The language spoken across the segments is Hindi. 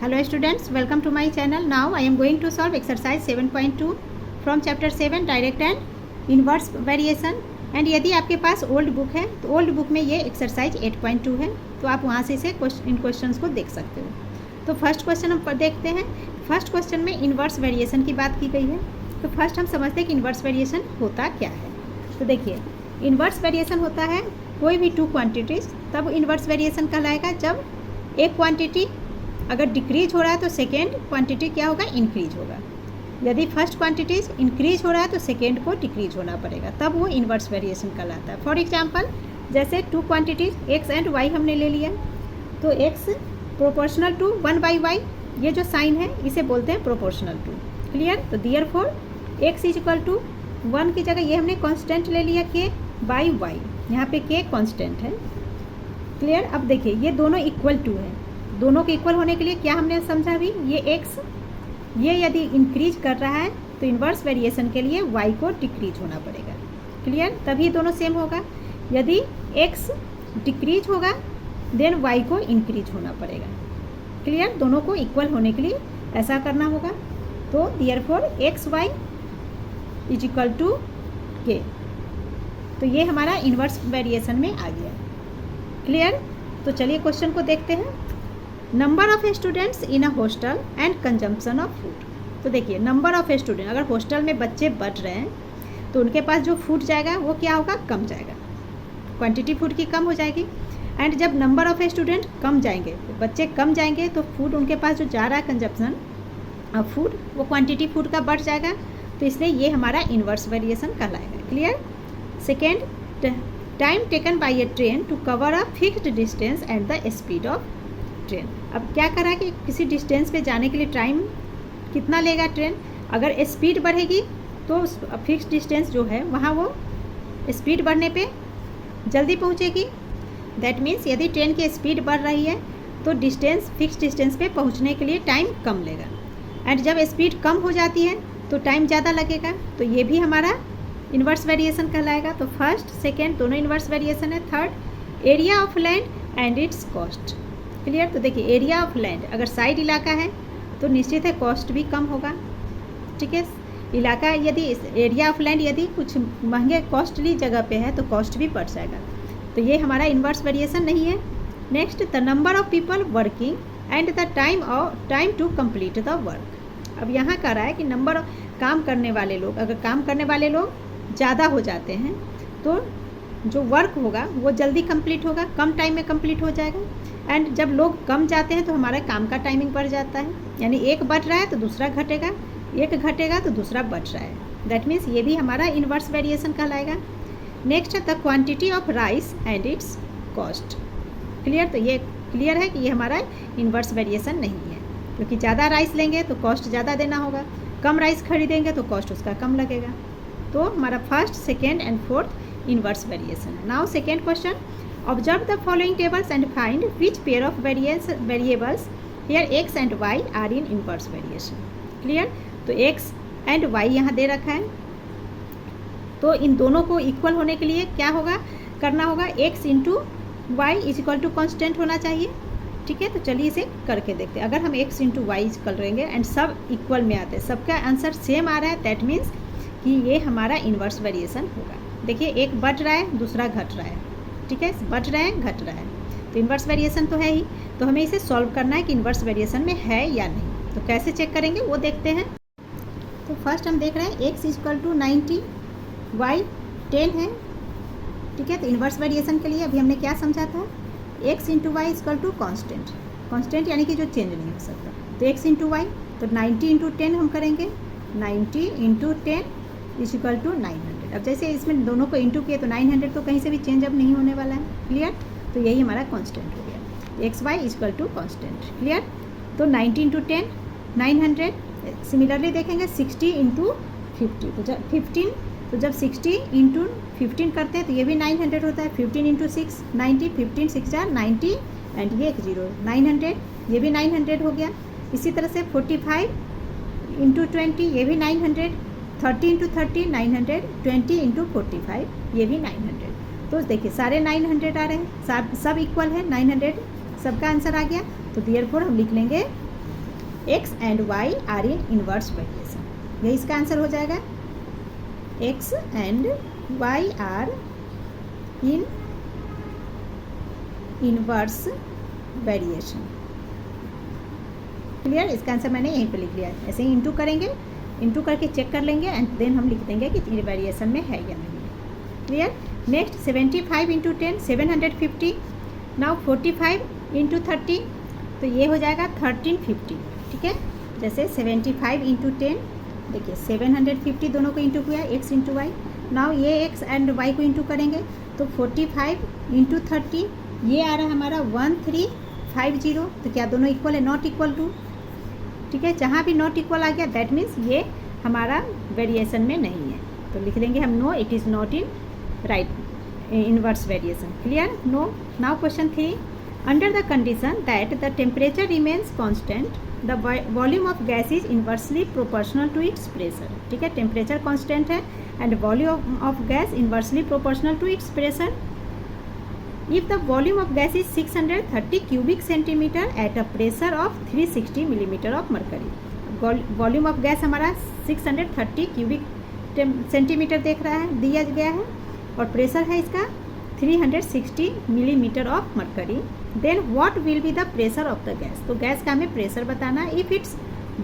Hello students, welcome to my channel. Now I am going to solve exercise 7.2 from chapter 7 direct and inverse variation. And यदि आपके पास ओल्ड बुक है तो ओल्ड बुक में ये एक्सरसाइज 8.2 है, तो आप वहाँ से इसे इन क्वेश्चंस को देख सकते हो। तो फर्स्ट क्वेश्चन हम देखते हैं। फर्स्ट क्वेश्चन में इन्वर्स वेरिएशन की बात की गई है। तो फर्स्ट हम समझते हैं कि इन्वर्स वेरिएशन होता क्या है। तो देखिए, इन्वर्स वेरिएशन होता है कोई भी टू क्वांटिटीज़, तब इन्वर्स वेरिएशन कहलाएगा जब एक क्वांटिटी अगर डिक्रीज हो रहा है तो सेकेंड क्वांटिटी क्या होगा, इंक्रीज होगा। यदि फर्स्ट क्वांटिटीज इंक्रीज हो रहा है तो सेकेंड को डिक्रीज होना पड़ेगा, तब वो इन्वर्स वेरिएशन कहलाता है। फॉर एग्जांपल, जैसे two quantities x and y हमने ले लिया, तो एक्स प्रोपोर्शनल टू 1/y, ये जो साइन है इसे बोलते हैं प्रोपोर्शनल टू। क्लियर? तो therefore x is equal to 1 की जगह ये हमने कांस्टेंट ले लिया k/y, यहाँ पे k कांस्टेंट है। क्लियर? अब देखिए, ये दोनों इक्वल टू है। दोनों के इक्वल होने के लिए क्या हमने समझा अभी, ये x ये यदि इंक्रीज कर रहा है तो इन्वर्स वेरिएशन के लिए y को डिक्रीज होना पड़ेगा। क्लियर? तभी दोनों सेम होगा। यदि x डिक्रीज होगा देन y को इंक्रीज होना पड़ेगा। क्लियर? दोनों को इक्वल होने के लिए ऐसा करना होगा। तो therefore xy is equal to k, तो ये हमारा इन्वर्स वेरिएशन में आ गया। क्लियर? तो चलिए क्वेश्चन को देखते हैं। Number of students in a hostel and consumption of food. तो देखिए, नंबर ऑफ स्टूडेंट, अगर हॉस्टल में बच्चे बढ़ रहे हैं तो उनके पास जो फूड जाएगा वो क्या होगा, कम जाएगा। क्वांटिटी फूड की कम हो जाएगी। एंड जब नंबर ऑफ स्टूडेंट कम जाएंगे, तो बच्चे कम जाएंगे, तो फूड उनके पास जो जा रहा है कंजम्पशन ऑफ फूड, वो क्वान्टिटी फूड का बढ़ जाएगा। तो इसलिए ये हमारा इन्वर्स वेरिएशन कहलाएगा। Clear? Second, time taken by a train to cover a fixed distance and the speed of train. अब क्या करा कि किसी डिस्टेंस पे जाने के लिए टाइम कितना लेगा ट्रेन, अगर स्पीड बढ़ेगी तो फिक्स डिस्टेंस जो है वहाँ वो स्पीड बढ़ने पे जल्दी पहुँचेगी। दैट मीन्स यदि ट्रेन की स्पीड बढ़ रही है तो डिस्टेंस फिक्स डिस्टेंस पे पहुँचने के लिए टाइम कम लेगा। एंड जब स्पीड कम हो जाती है तो टाइम ज़्यादा लगेगा। तो ये भी हमारा इन्वर्स वेरिएशन कहलाएगा। तो फर्स्ट सेकेंड दोनों इन्वर्स वेरिएशन है। Third, area of land and it's cost. Clear? तो देखिए, एरिया ऑफ लैंड, अगर साइड इलाका है तो निश्चित है कॉस्ट भी कम होगा। ठीक है? इलाका यदि एरिया ऑफ लैंड यदि कुछ महंगे कॉस्टली जगह पे है तो कॉस्ट भी बढ़ जाएगा। तो ये हमारा इन्वर्स वेरिएशन नहीं है। Next, the number of people working and the time to complete the work. अब यहाँ कह रहा है कि नंबर ऑफ काम करने वाले लोग, अगर काम करने वाले लोग ज़्यादा हो जाते हैं तो जो वर्क होगा वो जल्दी कंप्लीट होगा, कम टाइम में कंप्लीट हो जाएगा। एंड जब लोग कम जाते हैं तो हमारा काम का टाइमिंग बढ़ जाता है, यानी एक बढ़ रहा है तो दूसरा घटेगा, एक घटेगा तो दूसरा बढ़ रहा है। दैट मीन्स ये भी हमारा इन्वर्स वेरिएशन कहलाएगा। नेक्स्ट है the quantity of rice and it's cost. Clear? तो ये क्लियर है कि ये हमारा इन्वर्स वेरिएशन नहीं है, क्योंकि ज़्यादा राइस लेंगे तो कॉस्ट ज़्यादा देना होगा, कम राइस खरीदेंगे तो कॉस्ट उसका कम लगेगा। तो हमारा first second and fourth inverse variation है। Now second question, observe the following tables and find which pair of variables here X and Y are in inverse variation. Clear? तो एक्स एंड वाई यहाँ दे रखा है, तो इन दोनों को इक्वल होने के लिए क्या होगा, करना होगा x into y is equal to constant होना चाहिए। ठीक है? तो चलिए इसे करके देखते हैं। अगर हम एक्स इंटू वाई करेंगे एंड सब इक्वल में आते हैं, सबका आंसर सेम आ रहा है, दैट मीन्स कि ये हमारा इन्वर्स वेरिएशन होगा। देखिए, एक बढ़ रहा है दूसरा घट रहा है। ठीक है? बढ़ रहे हैं घट रहा है, तो इन्वर्स वेरिएशन तो है ही। तो हमें इसे सॉल्व करना है कि इन्वर्स वेरिएशन में है या नहीं। तो कैसे चेक करेंगे वो देखते हैं। तो फर्स्ट हम देख रहे हैं x is equal to 90, y 10 है। ठीक है? तो इन्वर्स वेरिएशन के लिए अभी हमने क्या समझा था, x into y is equal to constant. Constant यानी कि जो चेंज नहीं हो सकता। तो एक्स इंटू वाई, तो 90 इंटू 10 हम करेंगे, 90 इंटू 10 इज इक्वल टू 900। अब जैसे इसमें दोनों को इंटू किए तो 900 तो कहीं से भी चेंज अब नहीं होने वाला है। क्लियर? तो यही हमारा कांस्टेंट हो गया, x y is equal to constant. Clear? तो 90 इंटू 10 900। सिमिलरली देखेंगे 60 इंटू 50, तो जब 15, तो जब 60 इंटू 15 करते हैं तो ये भी 900 होता है। 15 इंटू 6 90, 15 6 90 एंड ये एक 0 900, ये भी 900 हो गया। इसी तरह से 45 इंटू 20 ये भी 900, 30 इंटू 30 900, 20 इंटू 45 ये भी 900। तो देखिए सारे 900 आ रहे हैं, सब इक्वल है, 900 सबका आंसर आ गया। तो देयरफॉर हम लिख लेंगे x and Y are in inverse variation. यही इसका आंसर हो जाएगा, x and Y are in inverse variation. Clear, इसका आंसर मैंने यहीं पे लिख लिया है। ऐसे ही इंटू करेंगे, इंटू करके चेक कर लेंगे एंड देन हम लिख देंगे कि ये वेरिएशन में है या नहीं। Clear. Next 75 into 10 750। Now 45 into 30, तो ये हो जाएगा 1350। ठीक है, जैसे 75 इंटू 10, देखिए 750 दोनों को इंटू किया, एक्स इंटू वाई। नाउ ये एक्स एंड वाई को इंटू करेंगे तो 45 इंटू 30, ये आ रहा है हमारा 1350। तो क्या दोनों इक्वल है? Not equal to. ठीक है, जहाँ भी नॉट इक्वल आ गया दैट मीन्स ये हमारा वेरिएशन में नहीं है, तो लिख देंगे हम no, it is not in right inverse variation. Clear, no. Now question 3, under the condition that the temperature remains constant the volume of gas is inversely proportional to its pressure. ठीक है, टेम्परेचर कॉन्स्टेंट है and volume of gas inversely proportional to its pressure. If the volume of gas is 630 cubic centimeter at a pressure of 360 millimeter of mercury, volume of gas हमारा 630 क्यूबिक सेंटीमीटर देख रहा है, दिया गया है, और प्रेशर है इसका 360 millimetre of mercury. Then what will be the pressure of the gas? तो गैस का हमें प्रेशर बताना है। If its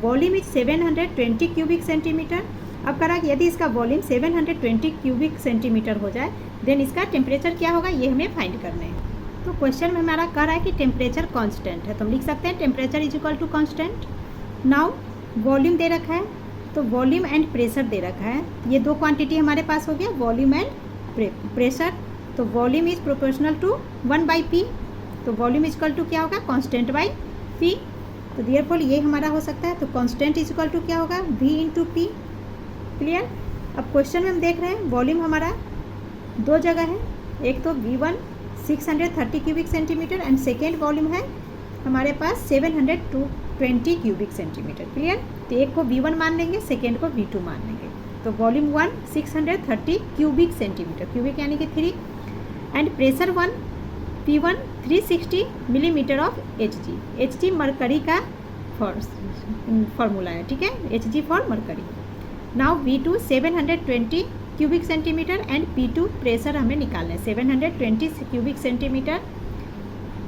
volume is 720 cubic centimetre, अब करा कि यदि इसका वॉल्यूम 720 क्यूबिक सेंटीमीटर हो जाए देन इसका टेम्परेचर क्या होगा, ये हमें फाइंड करना है। तो क्वेश्चन में हमारा कह रहा है कि टेम्परेचर कांस्टेंट है, तो हम लिख सकते हैं temperature is equal to constant. Now volume दे रखा है, तो वॉल्यूम एंड प्रेशर दे रखा है, ये दो क्वांटिटी हमारे पास हो गया, वॉल्यूम एंड प्रेशर। तो volume is proportional to 1/p, तो वॉल्यूम इज इक्वल टू क्या होगा, कांस्टेंट बाई p। तो देयरफॉर ये हमारा हो सकता है, तो कांस्टेंट इज इक्वल टू क्या होगा, v इंटू p। क्लियर। अब क्वेश्चन में हम देख रहे हैं वॉल्यूम हमारा दो जगह है, एक तो V1 630 cubic centimetre and second volume है हमारे पास 720 क्यूबिक सेंटीमीटर। क्लियर, तो एक को V1 मान लेंगे, सेकेंड को V2 मान लेंगे। तो वॉल्यूम 1 630 क्यूबिक सेंटीमीटर, क्यूबिक यानी कि 3, and pressure 1 P1 360 millimetre of Hg। Hg mercury का फॉर्मूला है, ठीक है, Hg for mercury. Now V2 720 cubic centimetre and P2 pressure हमें निकालना है 720 क्यूबिक सेंटीमीटर,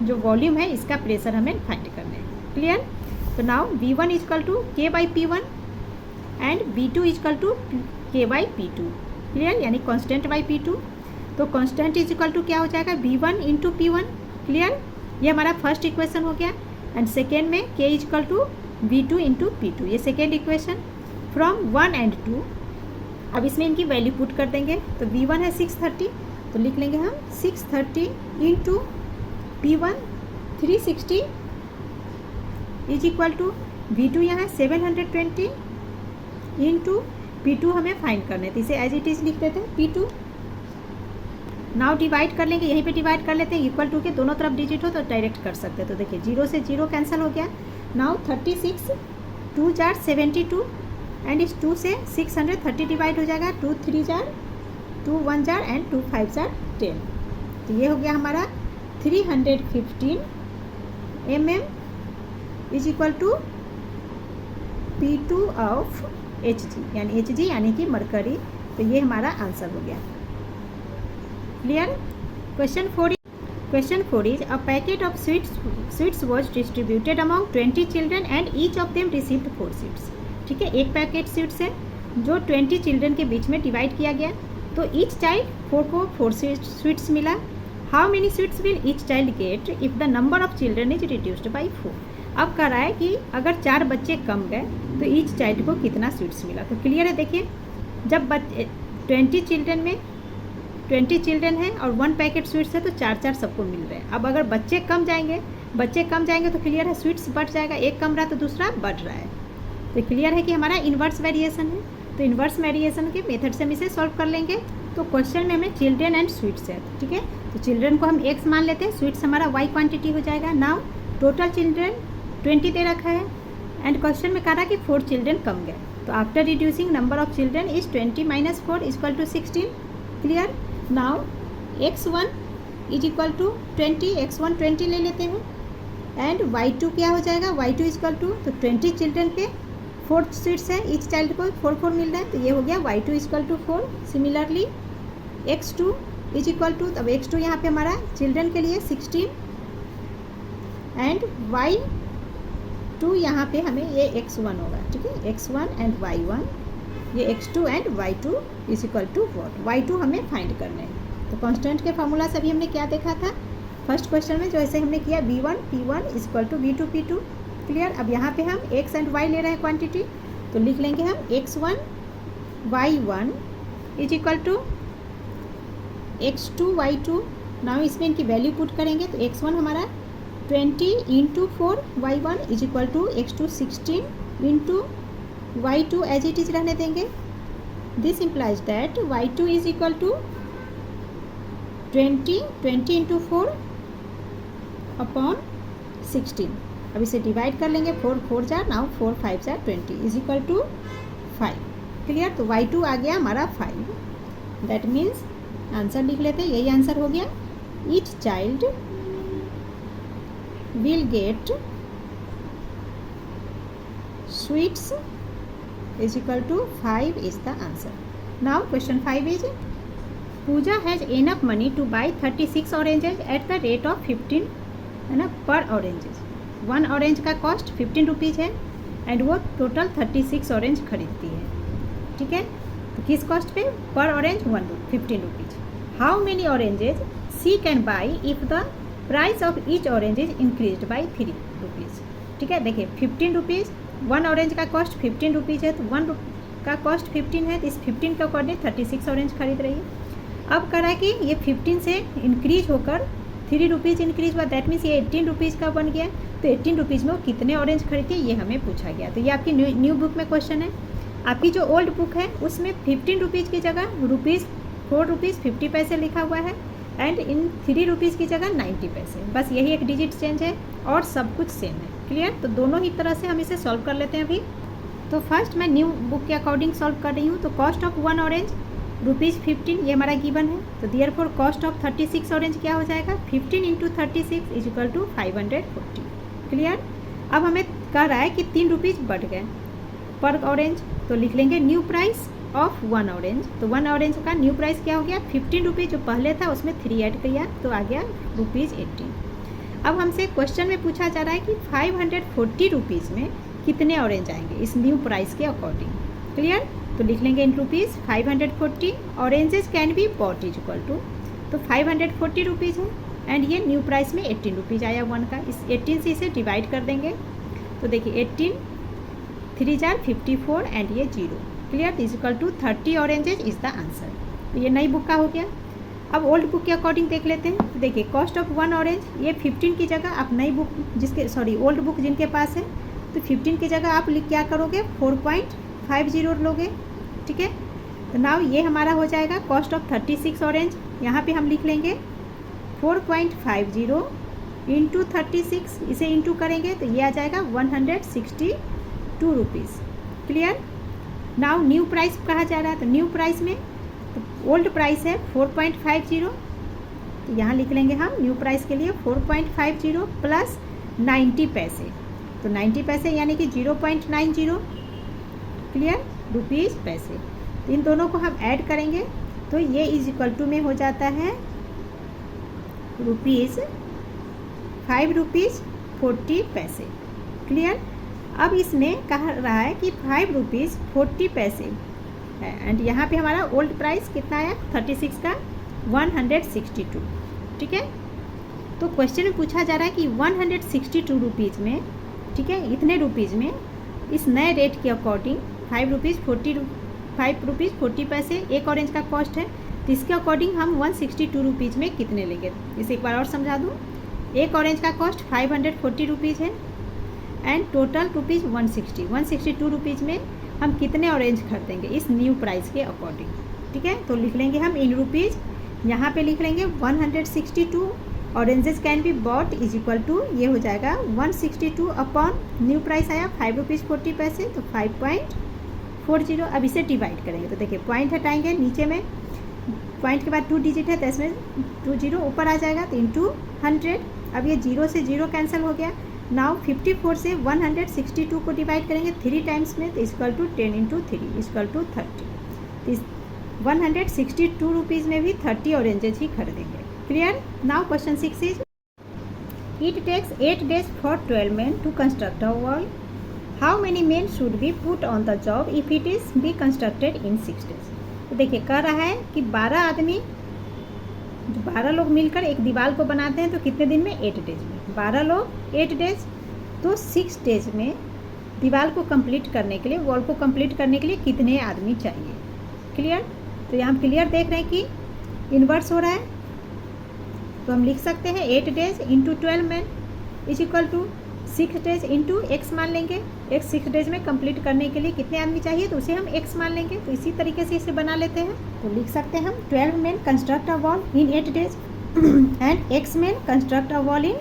जो वॉल्यूम है इसका प्रेशर हमें फाइंड करना है। क्लियर। तो now V1 is equal to K by P1 and V2 is equal to K by P2। Clear, यानी कांस्टेंट बाई P2। तो कांस्टेंट इज इक्वल टू क्या हो जाएगा, V1 इंटू P1। क्लियर, ये हमारा फर्स्ट इक्वेशन हो गया, एंड सेकेंड में K is equal to V2 into P2, ये सेकेंड इक्वेशन फ्रॉम 1 एंड 2। अब इसमें इनकी वैल्यू पुट कर देंगे, तो V1 है 630, तो लिख लेंगे हम 630 into P1 360 is equal to V2 यहाँ 720 इंटू P2 हमें फाइंड करना है, तो इसे एज इट इज़ लिख देते हैं P2। नाउ डिवाइड कर लेंगे, यहीं पे डिवाइड कर लेते हैं, इक्वल टू के दोनों तरफ डिजिट हो तो डायरेक्ट कर सकते हैं। तो देखिए 0 से 0 कैंसिल हो गया। नाउ 36 2 जार 72 एंड इस 2 से 630 डिवाइड हो जाएगा, 2 3 जार 2 1 जार एंड 2 5 जार 10। तो ये हो गया हमारा 315 mm is equal to P2 of Hg, यानी Hg यानी कि मरकरी। तो ये हमारा आंसर हो गया। Clear. Question 4 is a packet of sweets was distributed among 20 children and each of them received 4 sweets. ठीक है, एक पैकेट स्वीट्स है जो 20 चिल्ड्रन के बीच में डिवाइड किया गया, तो ईच चाइल्ड 4 को 4 स्वीट्स मिला। How many sweets will each child get if the number of children is reduced by 4। अब कह रहा है कि अगर 4 बच्चे कम गए तो ईच चाइल्ड को कितना स्वीट्स मिला। तो क्लियर है, देखिए जब 20 चिल्ड्रन में 20 चिल्ड्रन है और 1 पैकेट स्वीट्स है तो 4 सबको मिल रहे हैं। अब अगर बच्चे कम जाएंगे तो क्लियर है स्वीट्स बढ़ जाएगा, एक कम रहा तो दूसरा बढ़ रहा है। तो क्लियर है कि हमारा इन्वर्स वेरिएशन है। तो इन्वर्स वेरिएशन के मेथड से हम इसे सॉल्व कर लेंगे। तो क्वेश्चन में हमें चिल्ड्रन एंड स्वीट्स है, ठीक है, तो चिल्ड्रन को हम x मान लेते हैं, स्वीट्स हमारा y क्वांटिटी हो जाएगा। नाउ टोटल चिल्ड्रन 20 दे रखा है एंड क्वेश्चन में कह रहा है कि 4 चिल्ड्रन कम गए, तो after reducing number of children is 20 minus 4 equal to 16। Clear. Now x1 is equal to 20, x1 20 ले लेते हैं एंड y2 क्या हो जाएगा, y2 इक्वल टू, तो 20 चिल्ड्रन पे 4 सीट्स है, ईच चाइल्ड को 4 मिल रहा है, तो ये हो गया y2 equal to 4। Similarly x2 is equal to, अब x2 यहाँ पे हमारा चिल्ड्रन के लिए 16 एंड y2 यहाँ पे हमें ये x1 होगा, ठीक है, x1 एंड y1, ये x2 and y2 is equal to what, y2 हमें फाइंड करना है। तो कांस्टेंट के फार्मूला से अभी हमने क्या देखा था फर्स्ट क्वेश्चन में, जो ऐसे हमने किया v1 p1 is equal to v2 p2। Clear. अब यहाँ पे हम x एंड y ले रहे हैं क्वांटिटी, तो लिख लेंगे हम x1 y1 is equal to x2 y2। Now इसमें इनकी वैल्यू पुट करेंगे, तो x1 हमारा 20 into 4 y1 is equal to x2 16 into y2 as it is रहने देंगे। This implies that y2 is equal to 20 into 4 upon 16। अब इसे डिवाइड कर लेंगे, 4 4 जार, नाउ 4 5 जार 20 इज इक्वल टू 5। क्लियर। तो y2 आ गया हमारा 5। दैट मीन्स आंसर लिख लेते हैं, यही आंसर हो गया। Each child will get sweets is equal to 5 is the answer. Now question 5 is Pooja has enough money to buy 36 oranges at the rate of 15 है ना पर ऑरेंजेज। 1 ऑरेंज का कॉस्ट 15 रुपीज़ है एंड वो टोटल 36 ऑरेंज खरीदती है, ठीक है। तो किस कॉस्ट पे, per orange 15 rupees. How many oranges she can buy if the price of each orange is increased by 3 rupees, ठीक है। देखिए 15 रुपीज़, 1 ऑरेंज का कॉस्ट 15 रुपीज़ है, तो 1 का कॉस्ट 15 है, तो इस 15 के अकॉर्डिंग 36 ऑरेंज खरीद रही है। अब कह रहा है कि ये 15 से इंक्रीज होकर 3 रुपीज़ इंक्रीज हुआ, दैट मीन्स ये 18 रुपीज़ का बन गया। तो 18 रुपीज़ में वो कितने ऑरेंज खरीदती है ये हमें पूछा गया। तो ये आपकी न्यू बुक में क्वेश्चन है। आपकी जो ओल्ड बुक है उसमें 15 रुपीज़ की जगह ₹4 50 पैसे लिखा हुआ है एंड इन 3 रुपीज़ की जगह 90 पैसे, बस यही एक डिजिट चेंज है और सब कुछ सेम है। क्लियर। तो दोनों ही तरह से हम इसे सॉल्व कर लेते हैं अभी। तो फर्स्ट मैं न्यू बुक के अकॉर्डिंग सॉल्व कर रही हूँ। तो कॉस्ट ऑफ 1 ऑरेंज ₹15 ये हमारा गिवन है, तो देयरफॉर कॉस्ट ऑफ 36 ऑरेंज क्या हो जाएगा, 15 into 36 is equal to 540। Clear. अब हमें कह रहा है कि 3 रुपीज़ बढ़ गए पर ऑरेंज, तो लिख लेंगे न्यू प्राइस ऑफ 1 ऑरेंज। तो 1 ऑरेंज का न्यू प्राइस क्या हो गया, 15 रुपीज़ जो पहले था उसमें 3 ऐड किया तो आ गया ₹18। अब हमसे क्वेश्चन में पूछा जा रहा है कि 540 रुपीज़ में कितने ऑरेंज आएंगे इस न्यू प्राइस के अकॉर्डिंग। क्लियर। तो लिख लेंगे in rupees 540 oranges can be bought is equal to, तो 540 रुपीज़ है एंड ये न्यू प्राइस में 18 रुपीज़ आया 1 का। इस 18 से इसे डिवाइड कर देंगे, तो देखिए 18 3 जार 54 एंड ये 0। Clear. Is equal to 30 oranges is the answer. तो ये नई बुक का हो गया। अब ओल्ड बुक के अकॉर्डिंग देख लेते हैं। तो देखिए कॉस्ट ऑफ 1 ऑरेंज ये 15 की जगह आप नई बुक ओल्ड बुक जिनके पास है तो 15 की जगह आप क्या करोगे 4.50 लोगे, ठीक है। तो नाउ ये हमारा हो जाएगा कॉस्ट ऑफ 36 ऑरेंज, यहाँ पे हम लिख लेंगे 4.50 इंटू 36, इसे इंटू करेंगे तो ये आ जाएगा 162 rupees. Clear. Now new price कहा जा रहा है, तो न्यू प्राइस में तो ओल्ड प्राइस है 4.50, तो यहाँ लिख लेंगे हम न्यू प्राइस के लिए 4.50 प्लस 90 पैसे, तो 90 पैसे यानी कि 0.90। क्लियर। रुपीज़ पैसे, तो इन दोनों को हम ऐड करेंगे तो ये इज इक्वल टू में हो जाता है ₹5.40। क्लियर। अब इसमें कहा रहा है कि ₹5.40 है एंड यहाँ पे हमारा ओल्ड प्राइस कितना आया 36 का 162, ठीक है। तो क्वेश्चन में पूछा जा रहा है कि 162 रुपीज़ में, ठीक है, इतने रुपीज़ में इस नए रेट के अकॉर्डिंग ₹5.40 एक ऑरेंज का कॉस्ट है, तो इसके अकॉर्डिंग हम 162 रुपीज़ में कितने लेंगे। इसे एक बार और समझा दूँ। एक ऑरेंज का कॉस्ट 540 रुपीज़ है एंड टोटल रुपीज़ 162 रुपीज़ में हम कितने ऑरेंज खरीदेंगे इस न्यू प्राइस के अकॉर्डिंग, ठीक है। तो लिख लेंगे हम इन रुपीज़, यहाँ पे लिख लेंगे 162 oranges can be bought is equal to, ये हो जाएगा 162 अपॉन न्यू प्राइस आया ₹5.40, तो 5.40। अब इसे डिवाइड करेंगे तो देखिए पॉइंट हटाएंगे, नीचे में पॉइंट के बाद 2 डिजिट है तो इसमें 20 ऊपर आ जाएगा, तो इंटू 100। अब ये 0 से 0 कैंसिल हो गया नाउ 54 से 162 को डिवाइड करेंगे 3 टाइम्स में, तो equal to 10 into 3 equal to 30। इस 162 रुपीज़ में भी 30 ऑरेंजेज ही खरीदेंगे। Clear. Now question 6 is it takes 8 days for 12 men to construct a wall. How many men should be put on the job if it is be constructed in 6 days। तो देखिए कह रहा है कि 12 आदमी, 12 लोग मिलकर एक दीवार को बनाते हैं तो कितने दिन में, 8 days में। 12 लोग 8 days, तो 6 days में दीवार को कंप्लीट करने के लिए, वॉल को कंप्लीट करने के लिए कितने आदमी चाहिए। क्लियर। तो यहाँ हम क्लियर देख रहे हैं कि इन्वर्स हो रहा है, तो हम लिख सकते हैं 8 days into 12 men is equal to 6 days into x मान लेंगे। एक 6 days में कंप्लीट करने के लिए कितने आदमी चाहिए, तो उसे हम एक्स मान लेंगे। तो इसी तरीके से इसे बना लेते हैं, तो लिख सकते हैं हम 12 men construct a wall in 8 days and x men construct a wall in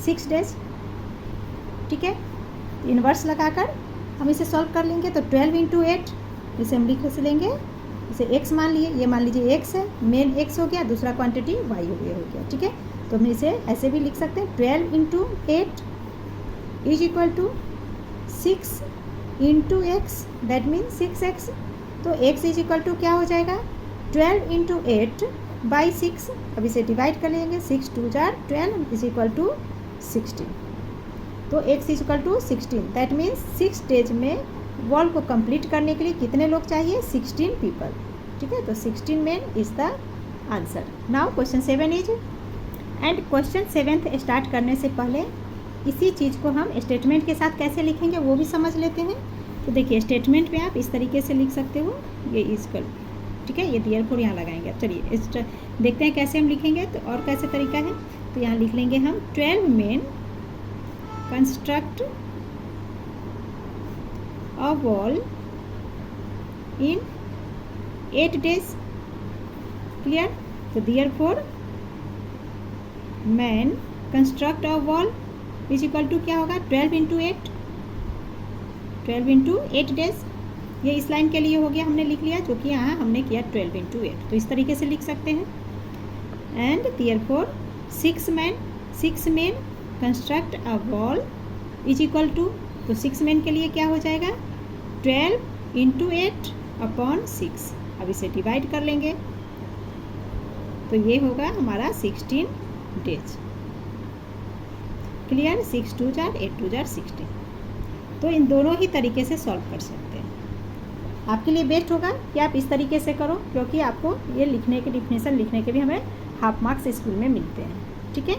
6 days। ठीक है, इन्वर्स लगाकर हम इसे सॉल्व कर लेंगे। तो 12 इंटू 8 इसे हम लिख लेंगे, इसे x मान लिए, ये मान लीजिए x है, मेन x हो गया, दूसरा क्वांटिटी y हो गया। ठीक है, तो हम इसे ऐसे भी लिख सकते हैं 12 into 8 is equal to 6 into x, that mean 6x। तो x इज इक्वल टू क्या हो जाएगा, 12 इंटू 8 बाई 6। अब इसे डिवाइड कर लेंगे, 6 2 जार 12 इज इक्वल टू 16। तो x is equal to 16, that means 6 days में वॉल को कंप्लीट करने के लिए कितने लोग चाहिए, 16 पीपल। ठीक है, तो 16 men is the answer. Now question 7 is, and question 7 start करने से पहले इसी चीज़ को हम स्टेटमेंट के साथ कैसे लिखेंगे वो भी समझ लेते हैं। तो देखिए स्टेटमेंट में आप इस तरीके से लिख सकते हो, ये इक्वल, ठीक है, ये देयरफॉर यहाँ लगाएंगे। चलिए देखते हैं कैसे हम लिखेंगे, तो और कैसे तरीका है। तो यहाँ लिख लेंगे हम 12 men construct a wall in 8 days। क्लियर। तो therefore man construct a wall is equal to क्या होगा, 12 इंटू 8, 12 इंटू 8 days। ये इस लाइन के लिए हो गया, हमने लिख लिया, जो कि यहाँ हमने किया 12 इंटू 8। तो इस तरीके से लिख सकते हैं। And therefore 6 men construct a wall is equal to, तो 6 men के लिए क्या हो जाएगा, 12 इंटू 8 अपॉन 6। अब इसे डिवाइड कर लेंगे, तो ये होगा हमारा 16 days। क्लियर। 6 2 jar 8 2 jar 16। तो इन दोनों ही तरीके से सॉल्व कर सकते हैं। आपके लिए बेस्ट होगा कि आप इस तरीके से करो, क्योंकि आपको ये लिखने के, डिफिनेशन लिखने के भी हमें हाफ मार्क्स स्कूल में मिलते हैं। ठीक है।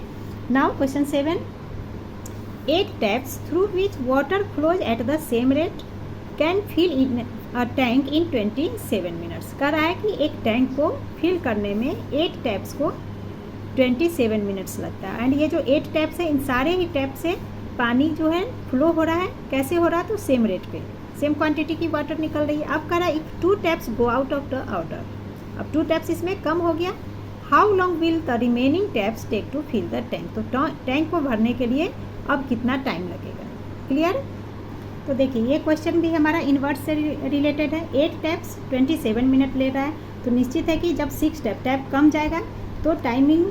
Now question 7, 8 taps through which water flows at the same rate can fill in a tank in 27 minutes। कह रहा है कि एक टैंक को फिल करने में 8 टैप्स को 27 मिनट्स लगता है। एंड ये जो 8 टैप्स है, इन सारे ही टैप से पानी जो है फ्लो हो रहा है, कैसे हो रहा है, तो सेम रेट पे, सेम क्वांटिटी की वाटर निकल रही है। अब कह रहा है 2 taps go out of the order. अब 2 टैप्स इसमें कम हो गया। How long will the remaining taps take to fill the tank. तो टैंक को भरने के लिए अब कितना टाइम लगेगा। क्लियर। तो देखिए ये क्वेश्चन भी हमारा इन्वर्स से रिलेटेड है। 8 टैप्स 27 मिनट ले रहा है, तो निश्चित है कि जब 6 टैप कम जाएगा तो टाइमिंग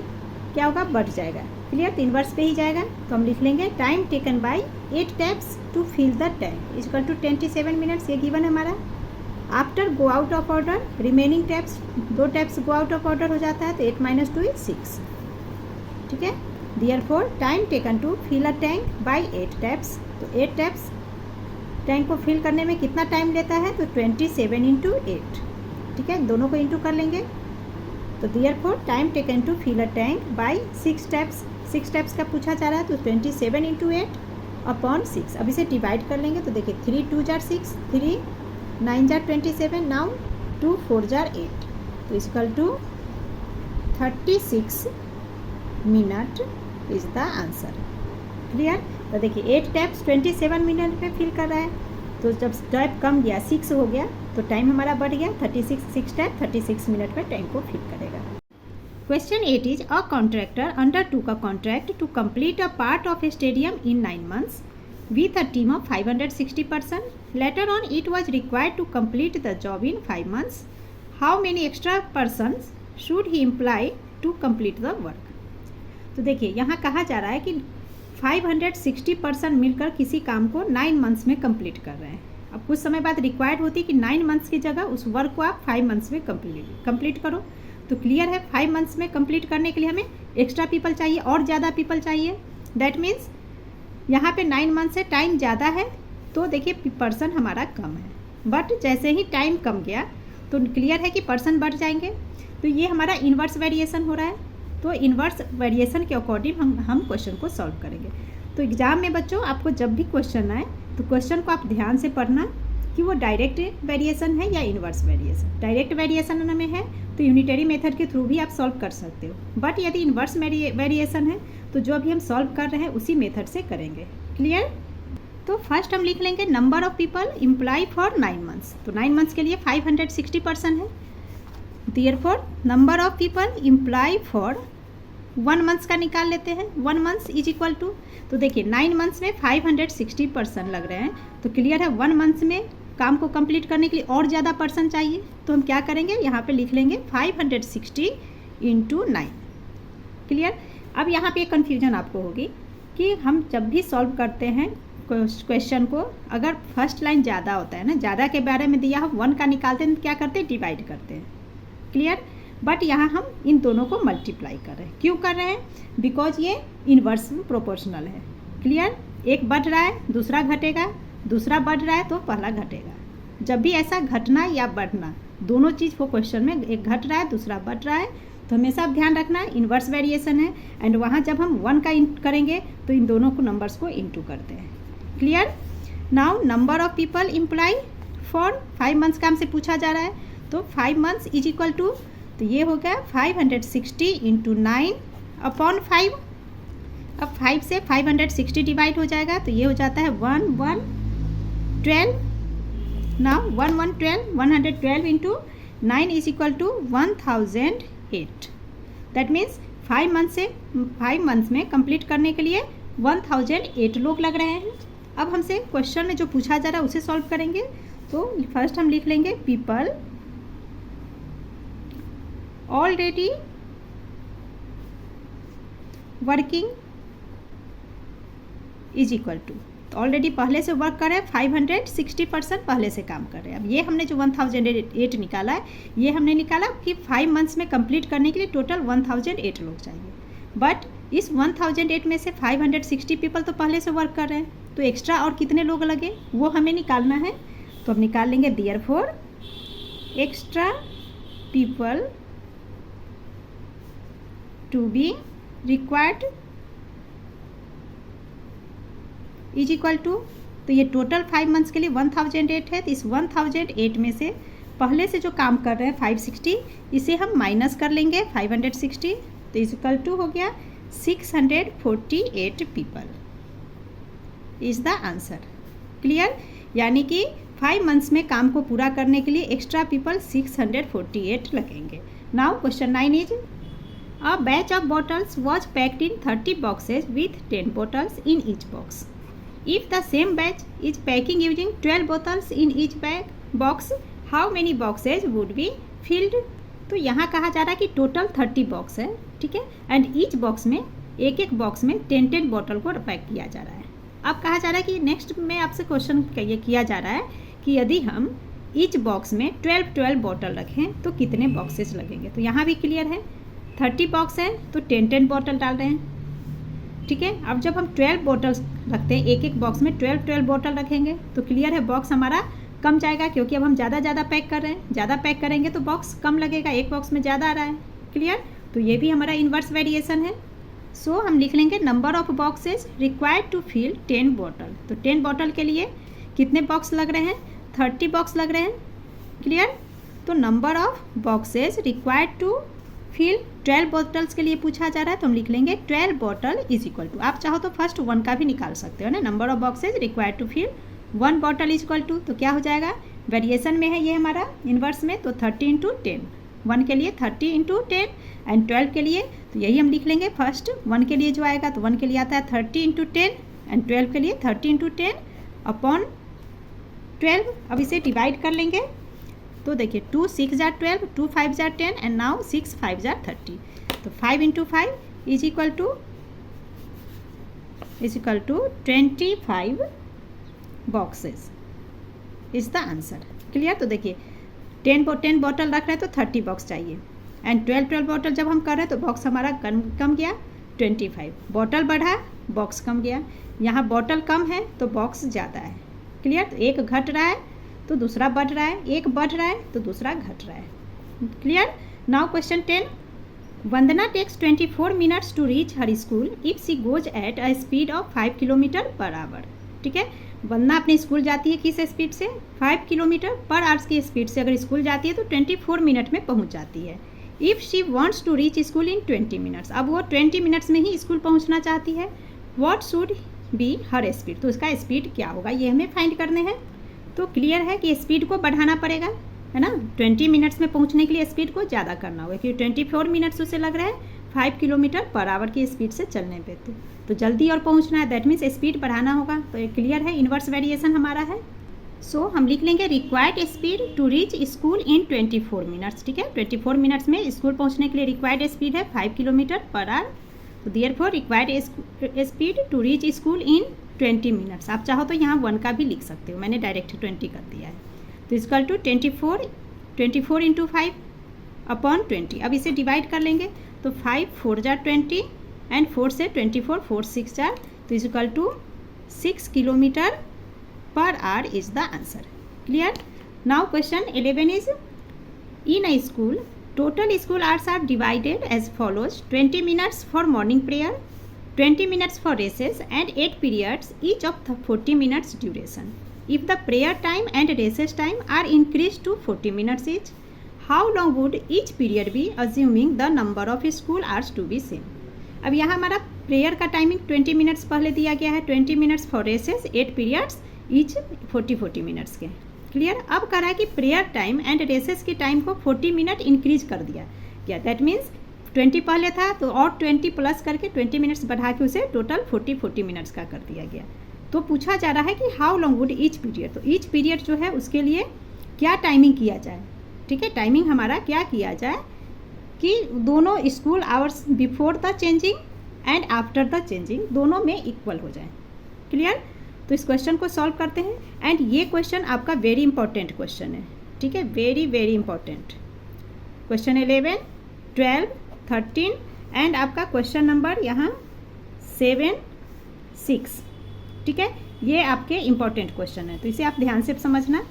क्या होगा, बढ़ जाएगा। क्लियर। तो इन्वर्स पे ही जाएगा, तो हम लिख लेंगे time taken by 8 taps to fill the tank equal to 27 minutes. ये गिवन है हमारा। After go out of order remaining taps, 2 taps go out of order हो जाता है, तो 8 - 2 = 6। ठीक है। Therefore time taken to fill a tank by 8 taps. तो 8 टैप्स टैंक को फिल करने में कितना टाइम लेता है, तो 27 इंटू 8। ठीक है, दोनों को इंटू कर लेंगे। तो therefore time taken to fill a tank by 6 taps. 6 taps का पूछा जा रहा है, तो 27 इंटू 8 अपॉन 6। अब इसे डिवाइड कर लेंगे, तो देखिए 3 2 जार 6, 3 9 जार 27, नाउ 2 4 जार 8, तो equal to 36 minute is the answer. Clear. तो देखिए 8 टैप्स 27 मिनट में फिल कर रहा है, तो जब टैप कम गया, 6 हो गया, तो टाइम हमारा बढ़ गया 36। 6 टैप 36 मिनट में टैंक को फिल करेगा। Question 8 is, a contractor undertook a contract to complete a part of a stadium in 9 months with a team of 560 person. Later on it was required to complete the job in 5 months. How many extra persons should he employ to complete the work? तो देखिए यहाँ कहा जा रहा है कि 560 मिलकर किसी काम को 9 मंथ्स में कंप्लीट कर रहे हैं। अब कुछ समय बाद रिक्वायर्ड होती है कि 9 मंथ्स की जगह उस वर्क को आप 5 मंथ्स में कंप्लीट करो। तो क्लियर है, 5 मंथ्स में कंप्लीट करने के लिए हमें एक्स्ट्रा पीपल चाहिए और ज़्यादा पीपल चाहिए। दैट मीन्स यहाँ पे 9 मंथ से टाइम ज़्यादा है तो देखिए पर्सन हमारा कम है, बट जैसे ही टाइम कम गया तो क्लियर है कि पर्सन बढ़ जाएंगे। तो ये हमारा इन्वर्स वेरिएशन हो रहा है। तो इन्वर्स वेरिएशन के अकॉर्डिंग हम क्वेश्चन को सॉल्व करेंगे। तो एग्जाम में बच्चों आपको जब भी क्वेश्चन आए तो क्वेश्चन को आप ध्यान से पढ़ना कि वो डायरेक्ट वेरिएशन है या इन्वर्स वेरिएशन। डायरेक्ट वेरिएशन में है तो यूनिटरी मेथड के थ्रू भी आप सॉल्व कर सकते हो, बट यदि इन्वर्स वेरिएशन है तो जो अभी हम सॉल्व कर रहे हैं उसी मेथड से करेंगे। क्लियर? तो फर्स्ट हम लिख लेंगे number of people imply for 9 months. तो 9 मंथ्स के लिए 560% है। Therefore number of people imply for 1 months का निकाल लेते हैं। 1 मंथ्स इज इक्वल टू, तो देखिए 9 मंथ्स में 560% लग रहे हैं तो क्लियर है 1 मंथ्स में काम को कंप्लीट करने के लिए और ज़्यादा पर्सन चाहिए। तो हम क्या करेंगे, यहाँ पे लिख लेंगे 560 इंटू 9। क्लियर? अब यहाँ पे कन्फ्यूजन आपको होगी कि हम जब भी सॉल्व करते हैं क्वेश्चन को, अगर फर्स्ट लाइन ज़्यादा होता है ना, ज़्यादा के बारे में दिया, हम 1 का निकालते हैं तो क्या करते हैं, डिवाइड करते हैं। क्लियर? बट यहाँ हम इन दोनों को मल्टीप्लाई कर रहे हैं। क्यों कर रहे हैं? बिकॉज ये इन्वर्स प्रोपोर्शनल है। क्लियर? एक बढ़ रहा है दूसरा घटेगा, दूसरा बढ़ रहा है तो पहला घटेगा। जब भी ऐसा घटना या बढ़ना दोनों चीज़ को क्वेश्चन में, एक घट रहा है दूसरा बढ़ रहा है, तो हमेशा आप ध्यान रखना इन्वर्स वेरिएशन है। एंड वहाँ जब हम 1 का करेंगे तो इन दोनों को नंबर्स को इंटू करते हैं। Clear? Now number of people imply for 5 months का हमसे पूछा जा रहा है तो 5 मंथ्स इज इक्वल टू, तो ये हो गया 560 इंटू 9 अपॉन 5। अब 5 से 560 डिवाइड हो जाएगा तो ये हो जाता है 112। Now 112 into 9 is equal to 1008। That means 5 months में कंप्लीट करने के लिए 1008 लोग लग रहे हैं। अब हमसे क्वेश्चन में जो पूछा जा रहा है उसे सॉल्व करेंगे। तो फर्स्ट हम लिख लेंगे people already working is equal to, तो ऑलरेडी पहले से वर्क कर रहे हैं, 560% पहले से काम कर रहे हैं। अब ये हमने जो 1008 निकाला है, ये हमने निकाला कि 5 मंथ्स में कंप्लीट करने के लिए टोटल 1008 लोग चाहिए। बट इस 1008 में से 560 पीपल तो पहले से वर्क कर रहे हैं, तो एक्स्ट्रा और कितने लोग लगे वो हमें निकालना है। तो हम निकाल लेंगे therefore extra people to be required is equal to, तो ये टोटल 5 मंथ्स के लिए 1008 है। तो इस 1008 में से पहले से जो काम कर रहे हैं 560, इसे हम माइनस कर लेंगे 560, तो इज इक्वल टू हो गया 648 people is the answer. Clear? यानी कि 5 मंथ्स में काम को पूरा करने के लिए एक्स्ट्रा पीपल 648 लगेंगे। Now question 9 is a batch of bottles was packed in 30 boxes with 10 bottles in each box. If the same batch is packing using 12 bottles in each box, how many boxes would be filled? तो यहाँ कहा जा रहा है कि टोटल 30 बॉक्स है, ठीक है, एंड ईच बॉक्स में एक बॉक्स में 10 बॉटल को पैक किया जा रहा है। अब कहा जा रहा है कि नेक्स्ट में आपसे क्वेश्चन किया जा रहा है कि यदि हम ईच बॉक्स में 12 बॉटल रखें तो कितने बॉक्सेस लगेंगे। तो यहाँ भी क्लियर है, 30 बॉक्स है तो 10 बॉटल डाल रहे हैं, ठीक है। अब जब हम 12 बॉटल्स रखते हैं, एक बॉक्स में 12 बॉटल रखेंगे तो क्लियर है बॉक्स हमारा कम जाएगा, क्योंकि अब हम ज़्यादा पैक कर रहे हैं। ज़्यादा पैक करेंगे तो बॉक्स कम लगेगा, एक बॉक्स में ज़्यादा आ रहा है। क्लियर? तो ये भी हमारा इन्वर्स वेरिएशन है। सो हम लिख लेंगे number of boxes required to fill 10 bottle. तो 10 बॉटल के लिए कितने बॉक्स लग रहे हैं, 30 बॉक्स लग रहे हैं। क्लियर? तो number of boxes required to fill 12 bottles के लिए पूछा जा रहा है, तो हम लिख लेंगे 12 बॉटल इज इक्वल टू, आप चाहो तो फर्स्ट 1 का भी निकाल सकते हो ना, number of boxes required to fill 1 bottle is equal to, तो क्या हो जाएगा, वेरिएशन में है ये हमारा इन्वर्स में, तो 30 इंटू 10, 1 के लिए 30 इंटू 10 एंड 12 के लिए, तो यही हम लिख लेंगे फर्स्ट 1 के लिए जो आएगा, तो 1 के लिए आता है 30 इंटू 10 एंड 12 के लिए 30 इंटू 10 अपॉन 12। अब इसे डिवाइड कर लेंगे तो देखिए 2 6 जार 12, 2 5 जार 10 एंड नाउ 6 5 जार 30, तो 5 into 5 is equal to is equal to 25 boxes is the answer. Clear. तो देखिए 10 बॉटल रख रहे हैं तो 30 बॉक्स चाहिए, एंड 12 बॉटल जब हम कर रहे हैं तो बॉक्स हमारा कम गया 25, बॉटल बढ़ा बॉक्स कम गया, यहाँ बॉटल कम है तो बॉक्स ज़्यादा है। क्लियर। तो एक घट रहा है तो दूसरा बढ़ रहा है, एक बढ़ रहा है तो दूसरा घट रहा है। Clear. Now question 10, Vandana takes 24 minutes to reach her school if she goes at a speed of 5 kilometre per hour. ठीक है, वंदना अपनी स्कूल जाती है किस स्पीड से, 5 किलोमीटर पर आवर्स की स्पीड से अगर स्कूल जाती है तो 24 मिनट में पहुंच जाती है। If she wants to reach school in 20 minutes, अब वो 20 मिनट्स में ही स्कूल पहुंचना चाहती है। What should be her speed, तो इसका स्पीड क्या होगा ये हमें फाइंड करने हैं। तो क्लियर है कि स्पीड को बढ़ाना पड़ेगा, है ना। 20 मिनट्स में पहुंचने के लिए स्पीड को ज़्यादा करना होगा, क्योंकि 24 मिनट्स उसे लग रहा है 5 किलोमीटर पर आवर की स्पीड से चलने पे, तो जल्दी और पहुंचना है, दैट मीन्स स्पीड बढ़ाना होगा। तो ये क्लियर है, इन्वर्स वेरिएशन हमारा है। सो हम लिख लेंगे required speed to reach school in 24 minutes. ठीक है, 24 मिनट्स में स्कूल पहुंचने के लिए रिक्वायर्ड स्पीड है 5 किलोमीटर पर आवर। तो therefore required speed to reach school in 20 minutes. आप चाहो तो यहाँ 1 का भी लिख सकते हो, मैंने डायरेक्ट 20 कर दिया है। तो इक्वल टू 24 इंटू 5 अपॉन 20। अब इसे डिवाइड कर लेंगे तो 5 4 जार 20 एंड 4 से 24 4 6 जार, तो is equal to 6 kilometre per hour is the answer. Clear. Now question 11 is in a school total school hours are divided as follows 20 minutes for morning prayer, 20 minutes for recess and 8 periods each of 40 minutes duration. If the prayer time and recess time are increased to 40 minutes each, how long would each period be assuming the number of school hours to be same? अब यहाँ हमारा प्रेयर का टाइमिंग 20 मिनट्स पहले दिया गया है, 20 minutes for recess, 8 periods each 40 minutes के। क्लियर। अब कह रहा है कि प्रेयर टाइम एंड रेसेस के टाइम को 40 मिनट इंक्रीज कर दिया गया, दैट मीन्स 20 पहले था तो और 20 प्लस करके 20 मिनट्स बढ़ा के उसे टोटल 40 मिनट्स का कर दिया गया। तो पूछा जा रहा है कि how long would each period, तो ईच पीरियड जो है उसके लिए क्या टाइमिंग किया जाए। ठीक है, टाइमिंग हमारा क्या किया जाए कि दोनों school hours before the changing and after the changing दोनों में इक्वल हो जाए। क्लियर। तो इस क्वेश्चन को सॉल्व करते हैं, एंड ये क्वेश्चन आपका वेरी इंपॉर्टेंट क्वेश्चन है। ठीक है, very very important question 11, 12, 13 and आपका क्वेश्चन नंबर यहाँ 7, 6। ठीक है, ये आपके इम्पॉर्टेंट क्वेश्चन है, तो इसे आप ध्यान से समझना।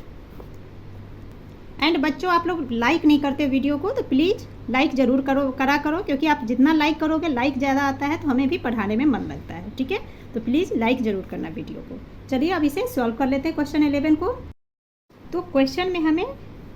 एंड बच्चों, आप लोग लाइक नहीं करते वीडियो को तो प्लीज़ लाइक ज़रूर करा करो, क्योंकि आप जितना लाइक करोगे, लाइक ज़्यादा आता है तो हमें भी पढ़ाने में मन लगता है। ठीक है, तो प्लीज़ लाइक ज़रूर करना वीडियो को। चलिए अब इसे सॉल्व कर लेते हैं क्वेश्चन 11 को। तो क्वेश्चन में हमें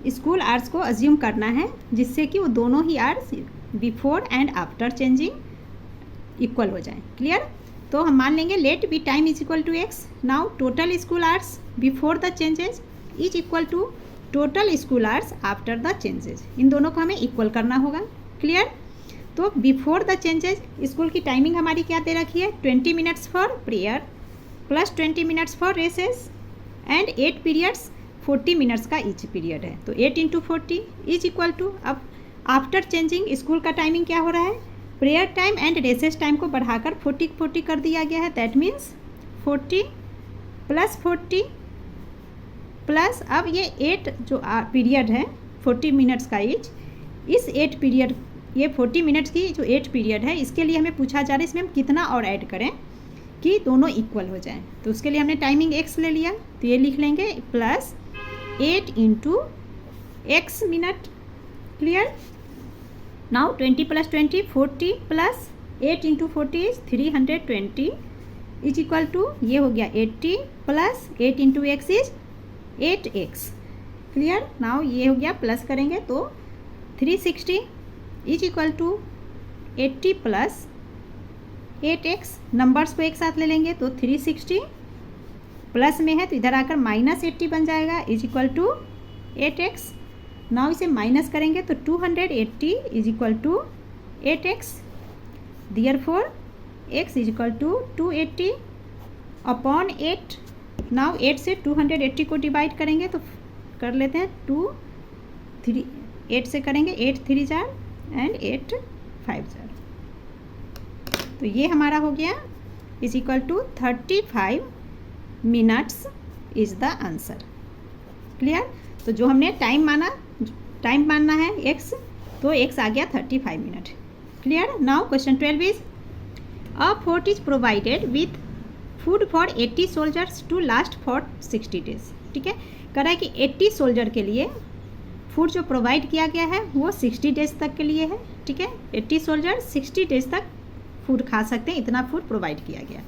स्कूल आवर्स को अज्यूम करना है जिससे कि वो दोनों ही hours before and after changing equal हो जाए। क्लियर। तो हम मान लेंगे let be time is equal to X. Now total school hours before the changes is equal to total school hours after the changes. इन दोनों को हमें इक्वल करना होगा। क्लियर। तो बिफोर द चेंजेस स्कूल की टाइमिंग हमारी क्या दे रखी है, 20 minutes for prayer plus 20 minutes for races and 8 periods 40 minutes का ईच पीरियड है। तो 8 इंटू 40 इज इक्वल टू, अब आफ्टर चेंजिंग स्कूल का टाइमिंग क्या हो रहा है, prayer time and recess time को बढ़ाकर 40 कर दिया गया है, दैट मीन्स 40 प्लस 40 प्लस अब ये 8 जो पीरियड है 40 मिनट्स का ईच, इस 8 पीरियड, ये 40 मिनट्स की जो 8 पीरियड है इसके लिए हमें पूछा जा रहा है इसमें हम कितना और ऐड करें कि दोनों इक्वल हो जाएं। तो उसके लिए हमने टाइमिंग एक्स ले लिया, तो ये लिख लेंगे plus 8 into x minute. Clear. Now 20 plus 20 40 plus 8 into 40 is 320 is equal to, ये हो गया 80 plus 8 into x is 8x। Clear. Now ये हो गया, प्लस करेंगे तो 360 is equal to 80 plus 8x। Numbers को एक साथ ले लेंगे तो 360 प्लस में है तो इधर आकर माइनस 80 बन जाएगा is equal to 8x। Now इसे माइनस करेंगे तो 280 is equal to 8x। Therefore x is equal to 280 upon 8। Now 8 से 280 को डिवाइड करेंगे तो कर लेते हैं 8 से करेंगे 8 3 जार एंड 8 5 जार। तो ये हमारा हो गया is equal to 35 minutes is the answer. Clear. तो जो हमने टाइम मानना है x, तो x आ गया 35 minute. Clear. Now question 12 is a fort is provided with food for 80 soldiers to last for 60 days. ठीक है, कह रहा है कि 80 सोल्जर के लिए फूड जो प्रोवाइड किया गया है वो 60 डेज तक के लिए है। ठीक है, 80 सोल्जर 60 डेज तक फूड खा सकते हैं, इतना फूड प्रोवाइड किया गया।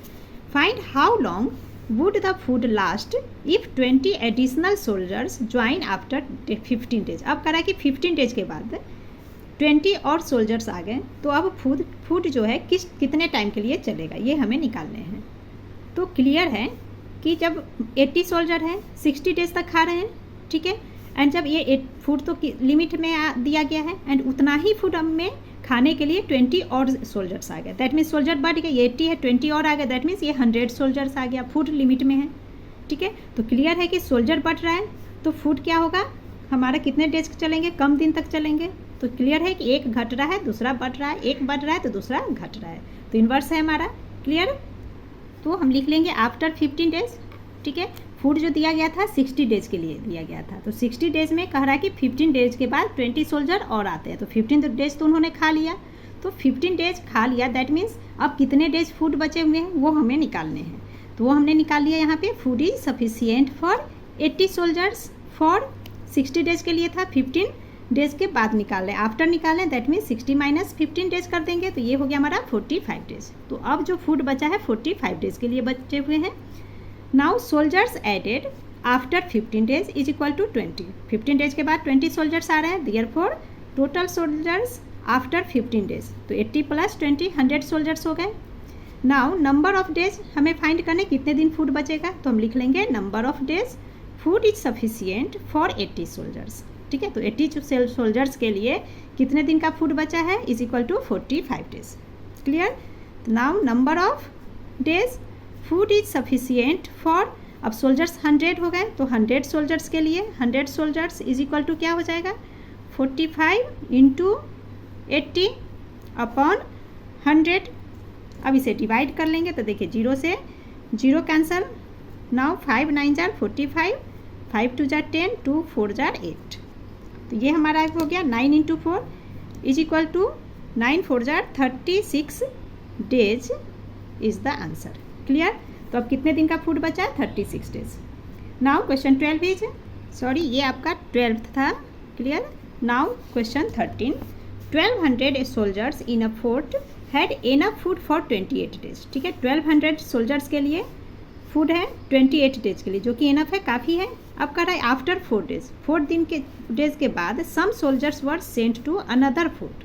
Find how long would the food last if 20 additional soldiers join after 15 days. अब कह रहा है कि 15 डेज के बाद 20 और सोल्जर्स आ गए, तो अब फूड जो है कितने टाइम के लिए चलेगा, ये हमें निकालने हैं। तो क्लियर है कि जब 80 सोल्जर हैं 60 डेज तक खा रहे हैं, ठीक है, एंड जब ये फूड तो लिमिट में दिया गया है, एंड उतना ही फूड हमें खाने के लिए 20 और सोल्जर्स आ गए, दैट मीन्स सोल्जर बढ़ गए, ये 80 है 20 और आ गए, दैट मीन्स ये 100 सोल्जर्स आ गया, फूड लिमिट में है। ठीक है, तो क्लियर है कि सोल्जर बढ़ रहा है तो फूड क्या होगा हमारा, कितने डेज चलेंगे, कम दिन तक चलेंगे। तो क्लियर है कि एक घट रहा है दूसरा बढ़ रहा है, एक बढ़ रहा है तो दूसरा घट रहा है, तो इन्वर्स है हमारा। क्लियर। तो हम लिख लेंगे आफ्टर 15 डेज। ठीक है, फूड जो दिया गया था 60 डेज के लिए दिया गया था, तो 60 डेज में कह रहा है कि 15 डेज के बाद 20 सोल्जर और आते हैं, तो 15 डेज तो उन्होंने खा लिया, तो 15 डेज खा लिया, दैट मीन्स अब कितने डेज फूड बचे हुए हैं वो हमें निकालने हैं। तो वो हमने निकाल लिया यहाँ पे, food is sufficient for 80 soldiers for 60 days के लिए था, 15 डेज के बाद निकाल लें, आफ्टर निकालें, दैट मीन्स 60 माइनस 15 डेज कर देंगे, तो ये हो गया हमारा 45 डेज। तो अब जो फूड बचा है 45 डेज के लिए बचे हुए हैं। Now soldiers added after 15 days is equal to 20। 15 days के बाद 20 सोल्जर्स आ रहे हैं, therefore total soldiers after 15 days, तो 80 प्लस 20 100 सोल्जर्स हो गए। नाउ नंबर ऑफ डेज हमें फाइंड करने कितने दिन फूड बचेगा, तो हम लिख लेंगे number of days food is sufficient for 80 soldiers. ठीक है, तो 80 सोल्जर्स के लिए कितने दिन का फूड बचा है is equal to 45 days. Clear. Now number of days food is sufficient for, अब सोल्जर्स 100 हो गए, तो 100 सोल्जर्स के लिए 100 सोल्जर्स इज इक्वल टू क्या हो जाएगा 45 इंटू 80 अपॉन 100। अब इसे डिवाइड कर लेंगे तो देखिए 0 से 0 कैंसल। नाउ 5 9 जार 45, 5 2 जार 10, 2 4 जार 8, तो ये हमारा हो गया 9 इंटू 4 इज इक्वल टू 9 4 जार 36 days is the answer. Clear. तो अब कितने दिन का फूड बचा है 36 days. Now question 12 is, sorry ये आपका 12th था। Clear. Now question 13, 1200 soldiers in a fort had enough food for 28 days. ठीक है, 1200 सोल्जर्स के लिए फूड है 28 डेज के लिए, जो कि इनफ है, काफ़ी है। अब कर रहा है आफ्टर 4 डेज, 4 डेज के बाद some soldiers were sent to another fort.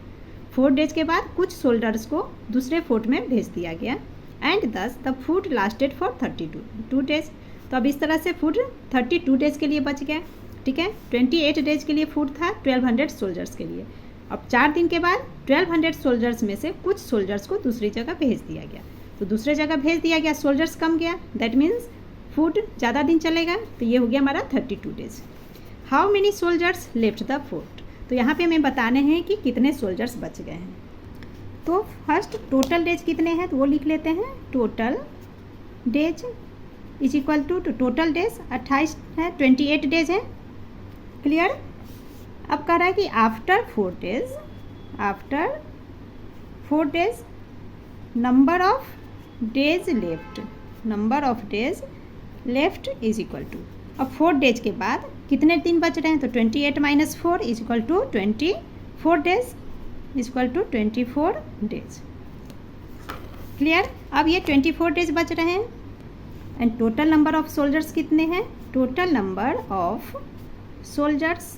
4 days के बाद कुछ सोल्जर्स को दूसरे फोर्ट में भेज दिया गया, एंड दस the food lasted for 32 days. तो अब इस तरह से फूड 32 डेज के लिए बच गया। ठीक है, 28 डेज के लिए फूड था 1200 सोल्जर्स के लिए। अब 4 दिन के बाद 1200 सोल्जर्स में से कुछ सोल्जर्स को दूसरी जगह भेज दिया गया, तो दूसरे जगह भेज दिया गया, सोल्जर्स कम गया, दैट मीन्स फूड ज़्यादा दिन चलेगा, तो ये हो गया हमारा 32 days. How many soldiers left the fort, तो यहाँ पे हमें बताने हैं कि कितने सोल्जर्स बच गए हैं। तो फर्स्ट टोटल डेज कितने हैं तो वो लिख लेते हैं, total days is equal to total days 28 है, 28 डेज है। क्लियर। अब कह रहा है कि after 4 days number of days left is equal to, अब 4 डेज के बाद कितने दिन बच रहे हैं, तो 28 minus 4 is equal to 24 days is equal to 24 days. Clear. अब ये 24 डेज बच रहे हैं, and total number of soldiers कितने हैं, total number of soldiers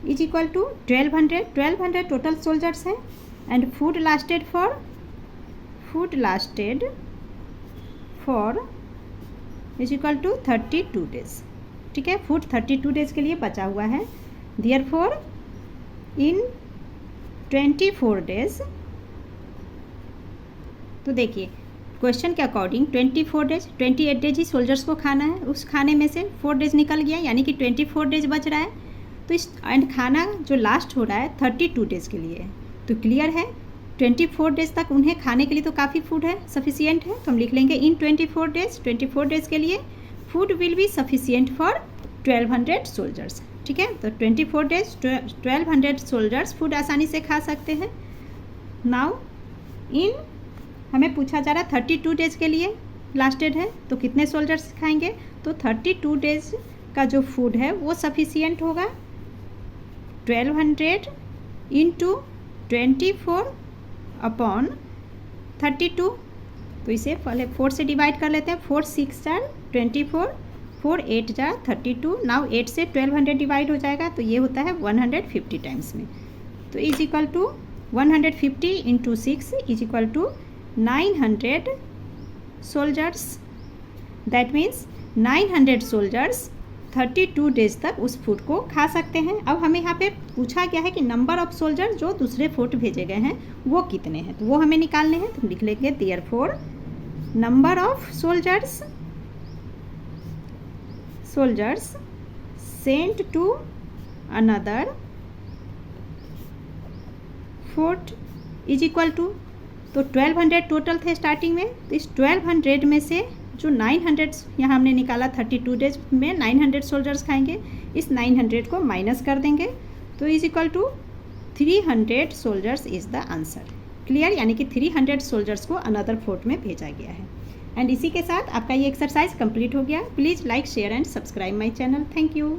is equal to 1200 total soldiers हैं, and food lasted for is equal to 32 days. ठीक है, फूड 32 डेज के लिए बचा हुआ है, देयरफॉर इन 24 डेज, तो देखिए क्वेश्चन के अकॉर्डिंग 24 डेज 28 डेज ही सोल्जर्स को खाना है, उस खाने में से 4 डेज निकल गया, यानी कि 24 डेज बच रहा है। तो इस एंड खाना जो लास्ट हो रहा है 32 डेज के लिए, तो क्लियर है 24 डेज तक उन्हें खाने के लिए तो काफ़ी फूड है, सफिशियंट है, तो हम लिख लेंगे इन 24 डेज। 24 डेज के लिए food will be sufficient for 1200 soldiers. ठीक है, तो 24 डेज 1200 सोल्जर्स फूड आसानी से खा सकते हैं। नाउ इन हमें पूछा जा रहा है 32 डेज के लिए लास्टेड है, तो कितने सोल्जर्स खाएंगे, तो 32 डेज का जो फूड है वो सफिशियंट होगा 1200 इंटू 24 अपॉन 32। तो इसे पहले 4 से डिवाइड कर लेते हैं। 4 6 जार 24, 4 8 जार 32। नाउ 8 से 1200 डिवाइड हो जाएगा, तो ये होता है 150 टाइम्स में। तो is equal to 150 into 6 is equal to 900 soldiers. That means 900 soldiers 32 days तक उस फूड को खा सकते हैं। अब हमें यहाँ पे पूछा गया है कि नंबर ऑफ सोल्जर जो दूसरे फोर्ट भेजे गए हैं वो कितने हैं, तो वो हमें निकालने हैं। तो लिख लेंगे therefore number of soldiers sent to another fort is equal to, तो 1200 टोटल थे स्टार्टिंग में, तो इस 1200 में से जो 900 यहाँ हमने निकाला 32 डेज में 900 सोल्जर्स खाएंगे, इस 900 को माइनस कर देंगे, तो is equal to 300 soldiers is the answer. Clear, यानी कि 300 सोल्जर्स को अनदर फोर्ट में भेजा गया है। एंड इसी के साथ आपका ये एक्सरसाइज कंप्लीट हो गया। Please like share and subscribe my channel. Thank you.